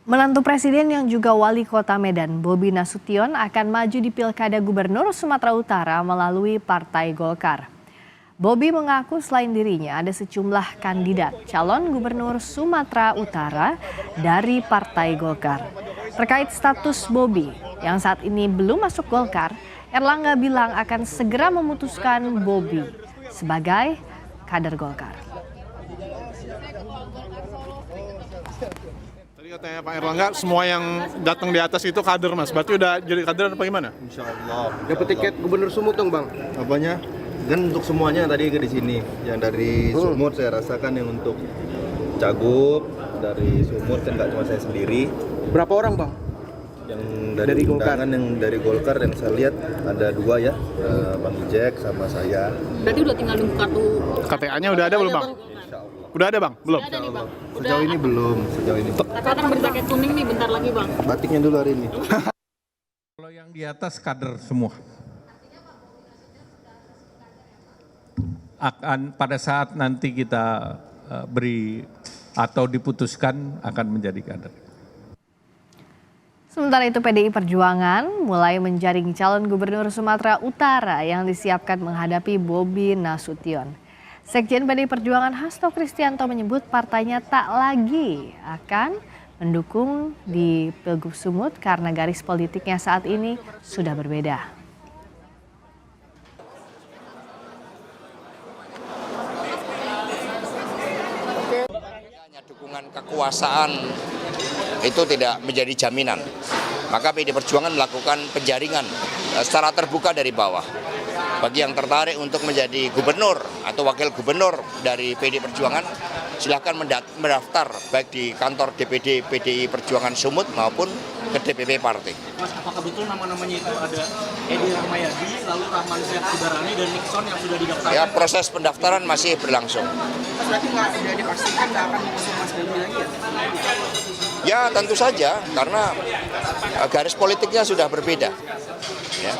Menantu Presiden yang juga Wali Kota Medan, Bobi Nasution akan maju di Pilkada Gubernur Sumatera Utara melalui Partai Golkar. Bobi mengaku selain dirinya ada sejumlah kandidat calon Gubernur Sumatera Utara dari Partai Golkar. Terkait status Bobi yang saat ini belum masuk Golkar, Erlangga bilang akan segera memutuskan Bobi sebagai kader Golkar. Tadi katanya Pak Erlangga semua yang datang di atas itu kader, Mas. Berarti udah jadi kader apa gimana? Insya Allah. Dapat tiket Gubernur Sumut dong, Bang? Apanya? Kan untuk semuanya tadi di sini. Yang dari Sumut saya rasakan, yang untuk Cagup dari Sumut kan nggak cuma saya sendiri. Berapa orang, Bang? Yang dari undangan yang dari Golkar yang saya lihat ada 2 ya, Bang Ijek sama saya. Berarti udah tinggal nunggu kartu KTA-nya udah ada belum, Bang? Insya Allah. Udah ada, Bang? Belum? Ada nih, Bang. Sejauh ini belum, sejauh ini. Kan berjaket kuning nih bentar lagi, Bang. Batiknya dulu hari ini. Kalau yang di atas kader semua. Akan pada saat nanti kita beri atau diputuskan akan menjadi kader. Sementara itu PDI Perjuangan mulai menjaring calon Gubernur Sumatera Utara yang disiapkan menghadapi Bobi Nasution. Sekjen PDI Perjuangan Hasto Kristianto menyebut partainya tak lagi akan mendukung di Pilgub Sumut karena garis politiknya saat ini sudah berbeda. Dukungan kekuasaan itu tidak menjadi jaminan. Maka PDI Perjuangan melakukan penjaringan secara terbuka dari bawah. Bagi yang tertarik untuk menjadi gubernur atau wakil gubernur dari PDI Perjuangan, silahkan mendaftar baik di kantor DPD PDI Perjuangan Sumut maupun ke DPP partai. Mas, apakah betul nama-namanya itu ada Edi Rahmayadi, lalu Rahman Syah Sudarani dan Nixon yang sudah didaftarkan? Ya, proses pendaftaran masih berlangsung. Mas, berarti nggak dipastikan nggak akan mengusung Mas Bobi lagi ya? Ya, tentu saja karena garis politiknya sudah berbeda. Ya.